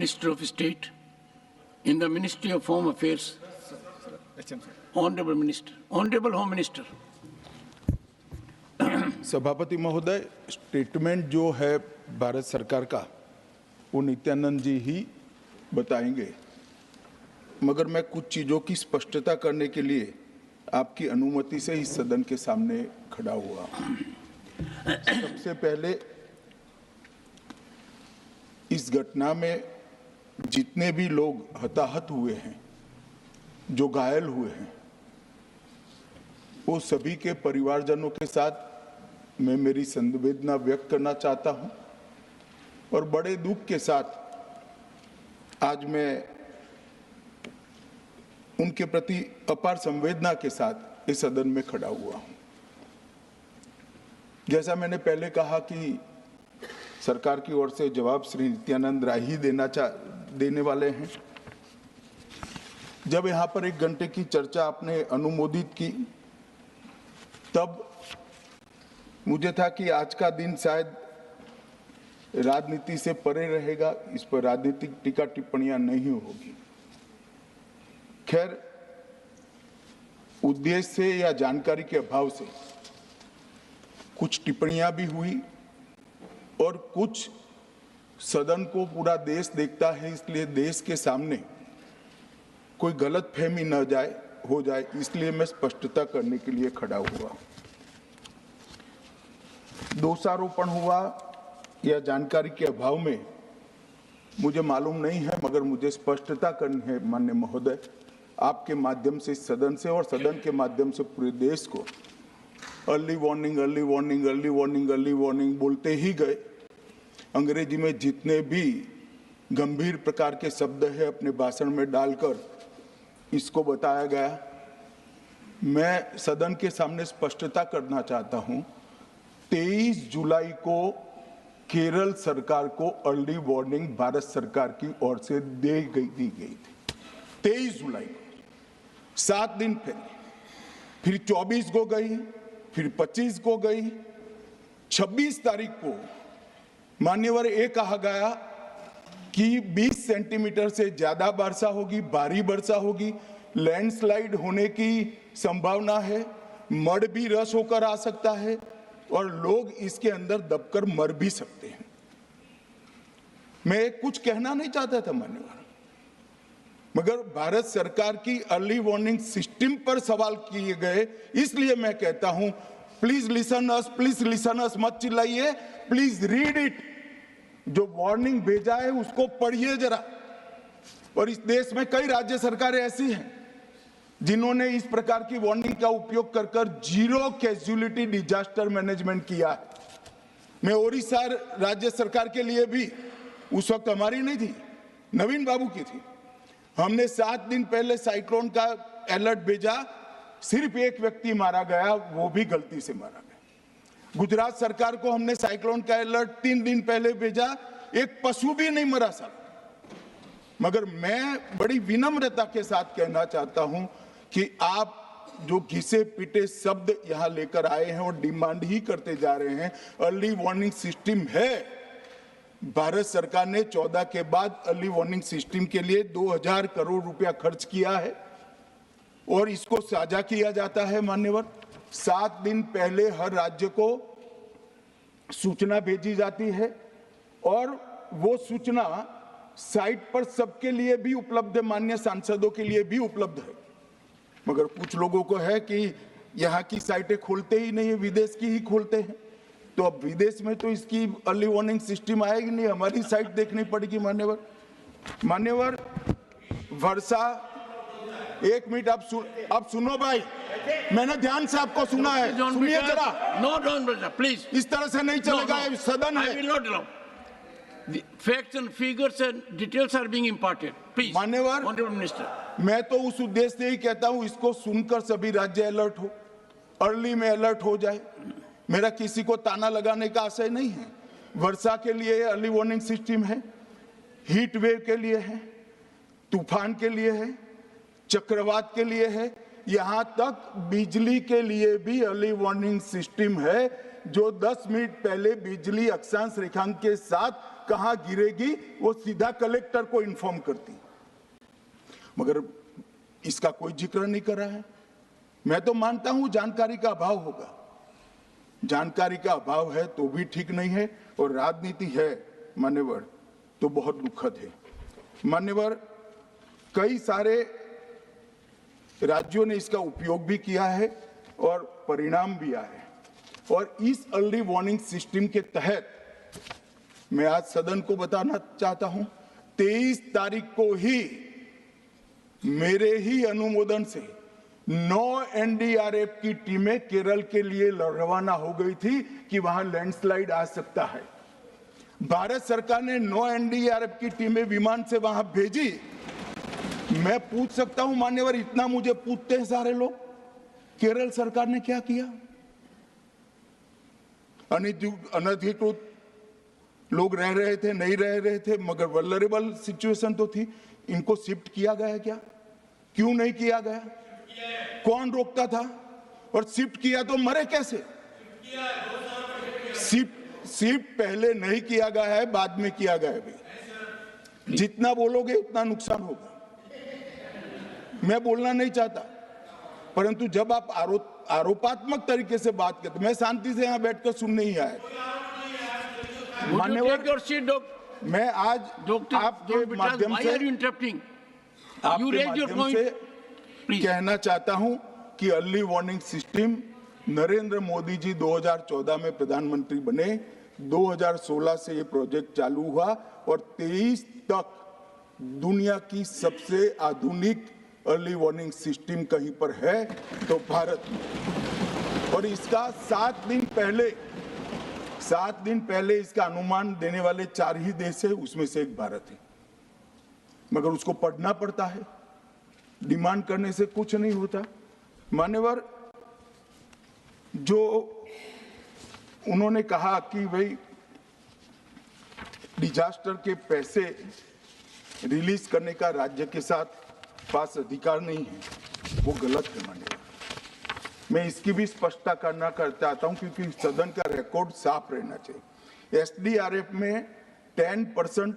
Minister of State in the Ministry of Home Affairs, Honorable Minister, Honorable Home Minister. सभापति महोदय, statement जो है भारत सरकार का वो नित्यानंद जी ही बताएंगे, मगर मैं कुछ चीज़ों की स्पष्टता करने के लिए आपकी अनुमति से इस सदन के सामने खड़ा हुआ। सबसे पहले इस घटना में जितने भी लोग हताहत हुए हैं, जो घायल हुए हैं, वो सभी के परिवारजनों के साथ मैं मेरी संवेदना व्यक्त करना चाहता हूं और बड़े दुख के साथ आज मैं उनके प्रति अपार संवेदना के साथ इस सदन में खड़ा हुआ हूं। जैसा मैंने पहले कहा कि सरकार की ओर से जवाब श्री नित्यानंद राय ही देने वाले हैं। जब यहाँ पर 1 घंटे की चर्चा आपने अनुमोदित की, तब मुझे था कि आज का दिन शायद राजनीति से परे रहेगा, इस पर राजनीतिक टीका टिप्पणियां नहीं होगी। खैर, उद्देश्य से या जानकारी के अभाव से कुछ टिप्पणियां भी हुई और कुछ सदन को पूरा देश देखता है, इसलिए देश के सामने कोई गलतफहमी न हो जाए, इसलिए मैं स्पष्टता करने के लिए खड़ा हुआ। दोषारोपण हुआ या जानकारी के अभाव में मुझे मालूम नहीं है, मगर मुझे स्पष्टता करनी है माननीय महोदय, आपके माध्यम से सदन से और सदन के माध्यम से पूरे देश को। Early warning early warning early warning early warning बोलते ही गए। अंग्रेजी में जितने भी गंभीर प्रकार के शब्द है अपने भाषण में डालकर इसको बताया गया। मैं सदन के सामने स्पष्टता करना चाहता हूं, 23 जुलाई को केरल सरकार को अर्ली वार्निंग भारत सरकार की ओर से दी गई थी। 23 जुलाई को, 7 दिन पहले, फिर 24 को गई, फिर 25 को गई, 26 तारीख को मान्यवर ये कहा गया कि 20 सेंटीमीटर से ज्यादा वर्षा होगी, भारी वर्षा होगी, लैंडस्लाइड होने की संभावना है, मड भी रस होकर आ सकता है और लोग इसके अंदर दबकर मर भी सकते हैं। मैं कुछ कहना नहीं चाहता था मान्यवर, मगर भारत सरकार की अर्ली वार्निंग सिस्टम पर सवाल किए गए, इसलिए मैं कहता हूं प्लीज लिसन अस, मत चिल्लाइए, प्लीज रीड इट। जो वार्निंग भेजा है उसको पढ़िए जरा। और इस देश में कई राज्य सरकारें ऐसी हैं जिन्होंने इस प्रकार की वार्निंग का उपयोग कर जीरो कैजुअलिटी डिजास्टर मैनेजमेंट किया है। मैं ओडिशा राज्य सरकार के लिए भी, उस वक्त हमारी नहीं थी, नवीन बाबू की थी, हमने 7 दिन पहले साइक्लोन का अलर्ट भेजा, सिर्फ 1 व्यक्ति मारा गया, वो भी गलती से मारा गया। गुजरात सरकार को हमने साइक्लोन का अलर्ट 3 दिन पहले भेजा, एक पशु भी नहीं मरा साहब। मगर मैं बड़ी विनम्रता के साथ कहना चाहता हूं कि आप जो घिसे पिटे शब्द यहां लेकर आए हैं और डिमांड ही करते जा रहे हैं, अर्ली वार्निंग सिस्टम है। भारत सरकार ने 14 के बाद अर्ली वार्निंग सिस्टम के लिए 2000 करोड़ रुपया खर्च किया है और इसको साझा किया जाता है मान्यवर। 7 दिन पहले हर राज्य को सूचना भेजी जाती है और वो सूचना साइट पर सबके लिए भी उपलब्ध है, माननीय सांसदों के लिए भी उपलब्ध है। मगर कुछ लोगों को है कि यहाँ की साइटें खोलते ही नहीं है, विदेश की ही खोलते हैं। तो अब विदेश में तो इसकी अर्ली वार्निंग सिस्टम आएगी नहीं, हमारी साइट देखनी पड़ेगी मान्यवर। वर्षा, 1 मिनट आप सुनो भाई, मैंने ध्यान से आपको सुना है, सुनिए जरा। नो डोंट प्लीज, इस तरह से नहीं चलेगा, सदन है। I will not allow. The facts and figures and details are being imparted. Please, मान्यवर, Honorable Minister. मैं तो उस उद्देश्य से ही कहता हूं इसको सुनकर सभी राज्य अलर्ट हो, अर्ली में अलर्ट हो जाए। मेरा किसी को ताना लगाने का आशय नहीं है। वर्षा के लिए अर्ली वार्निंग सिस्टम है, हीट वेव के लिए है, तूफान के लिए है, चक्रवात के लिए है, यहां तक बिजली के लिए भी अर्ली वार्निंग सिस्टम है, जो 10 मिनट पहले बिजली अक्षांश रेखांक के साथ कहां गिरेगी वो सीधा कलेक्टर को इन्फॉर्म करती, मगर इसका कोई जिक्र नहीं कर रहा है। मैं तो मानता हूं जानकारी का अभाव होगा, जानकारी का अभाव है तो भी ठीक नहीं है, और राजनीति है मान्यवर तो बहुत दुखद है। मान्यवर, कई सारे राज्यों ने इसका उपयोग भी किया है और परिणाम भी आए हैं, और इस अर्ली वार्निंग सिस्टम के तहत मैं आज सदन को बताना चाहता हूं, 23 तारीख को ही मेरे ही अनुमोदन से 9 एनडीआरएफ की टीमें केरल के लिए रवाना हो गई थी कि वहां लैंडस्लाइड आ सकता है। भारत सरकार ने 9 एनडीआरएफ की टीमें विमान से वहां भेजी। मैं पूछ सकता हूं मान्यवर, इतना मुझे पूछते हैं सारे लोग, केरल सरकार ने क्या किया? अनधिकृत लोग रह रहे थे, नहीं रह रहे थे, मगर वल्नरेबल सिचुएशन तो थी। इनको शिफ्ट किया गया क्या? क्यों नहीं किया गया? कौन रोकता था? और शिफ्ट किया तो मरे कैसे? शिफ्ट पहले नहीं किया गया है, बाद में किया गया है। जितना बोलोगे उतना नुकसान होगा। मैं बोलना नहीं चाहता, परंतु जब आप आरोपात्मक तरीके से बात करते, मैं शांति से यहां बैठकर सुनने ही आया। मान्यवर, मैं आज आपके माध्यम से कहना चाहता हूं कि early warning system Narendra Modi ji 2014 में प्रधानमंत्री बने, 2016 से ये प्रोजेक्ट चालू हुआ और 23 तक दुनिया की सबसे आधुनिक अर्ली वार्निंग सिस्टम कहीं पर है तो भारत में। और इसका 7 दिन पहले इसका अनुमान देने वाले 4 ही देश है, उसमें से एक भारत है। मगर उसको पढ़ना पड़ता है, डिमांड करने से कुछ नहीं होता। मान्यवर, जो उन्होंने कहा कि भाई डिजास्टर के पैसे रिलीज करने का राज्य के साथ पास अधिकार नहीं है, वो गलत है। मान्यवर, मैं इसकी भी स्पष्टता करना चाहता हूं क्योंकि सदन का रिकॉर्ड साफ रहना चाहिए। एसडीआरएफ में 10%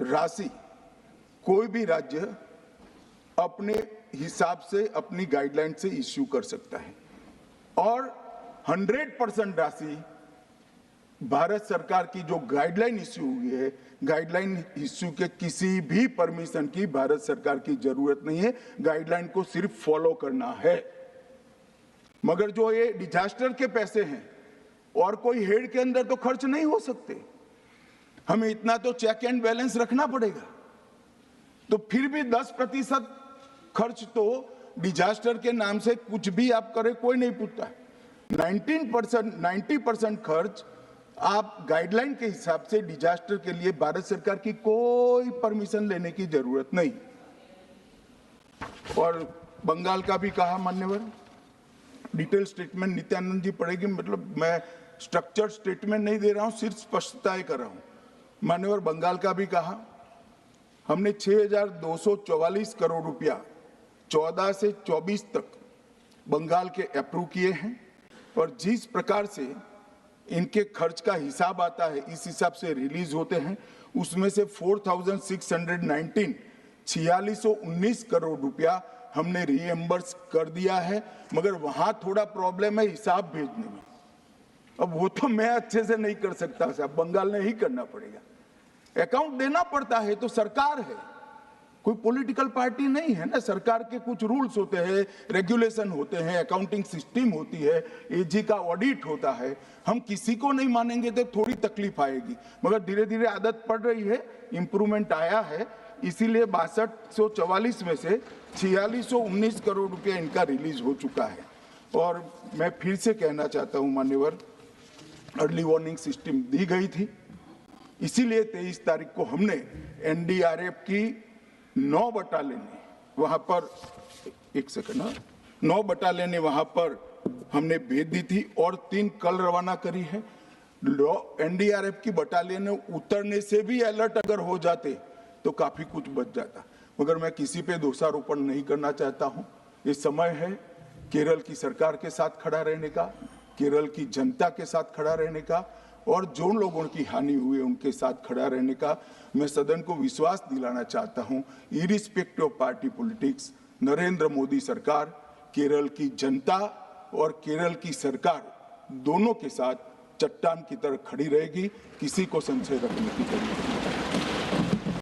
राशि कोई भी राज्य अपने हिसाब से अपनी गाइडलाइन से इश्यू कर सकता है, और 100% राशि भारत सरकार की जो गाइडलाइन इश्यू हुई है, गाइडलाइन इश्यू के किसी भी परमिशन की भारत सरकार की जरूरत नहीं है, गाइडलाइन को सिर्फ फॉलो करना है। मगर जो ये डिजास्टर के पैसे हैं और कोई हेड के अंदर तो खर्च नहीं हो सकते, हमें इतना तो चेक एंड बैलेंस रखना पड़ेगा। तो फिर भी 10% खर्च तो डिजास्टर के नाम से कुछ भी आप करें कोई नहीं पूछता है। 90% खर्च आप गाइडलाइन के हिसाब से डिजास्टर के लिए भारत सरकार की कोई परमिशन लेने की जरूरत नहीं। और बंगाल का भी कहा मान्यवर, डिटेल स्टेटमेंट नित्यानंद जी पढ़ेगी, मतलब मैं स्ट्रक्चर्ड स्टेटमेंट नहीं दे रहा हूं, सिर्फ स्पष्टताएं कर रहा हूं। मान्यवर, बंगाल का भी कहा, हमने 6,244 करोड़ रुपया 14 से 24 तक बंगाल के अप्रूव किए हैं, और जिस प्रकार से इनके खर्च का हिसाब आता है इस हिसाब से रिलीज होते हैं। उसमें से 4,619 4619 करोड़ रुपया हमने रीएम्बर्स कर दिया है, मगर वहां थोड़ा प्रॉब्लम है हिसाब भेजने में। अब वो तो मैं अच्छे से नहीं कर सकता साहब, बंगाल ने ही करना पड़ेगा। अकाउंट देना पड़ता है तो सरकार है, कोई पॉलिटिकल पार्टी नहीं है ना। सरकार के कुछ रूल्स होते हैं, रेगुलेशन होते हैं, अकाउंटिंग सिस्टम होती है, एजी का ऑडिट होता है। हम किसी को नहीं मानेंगे तो थोड़ी तकलीफ आएगी, मगर धीरे धीरे आदत पड़ रही है, इंप्रूवमेंट आया है। इसीलिए 6244 में से 4619 करोड़ रुपया इनका रिलीज हो चुका है। और मैं फिर से कहना चाहता हूं मान्यवर, अर्ली वार्निंग सिस्टम दी गई थी, इसीलिए 23 तारीख को हमने एनडीआरएफ की 9 बटालियन वहां पर 9 बटालियन वहां पर हमने भेज दी थी, और 3 कल रवाना करी है। एनडीआरएफ की बटालियन उतरने से भी अलर्ट अगर हो जाते तो काफी कुछ बच जाता, मगर मैं किसी पे दोषारोपण नहीं करना चाहता हूं। ये समय है केरल की सरकार के साथ खड़ा रहने का, केरल की जनता के साथ खड़ा रहने का, और जो लोगों की हानि हुई है उनके साथ खड़ा रहने का मैं सदन को विश्वास दिलाना चाहता हूं। Irrespective of party politics, Narendra Modi सरकार केरल की जनता और केरल की सरकार दोनों के साथ चट्टान की तरह खड़ी रहेगी, किसी को संशय रखने की जरूरत नहीं।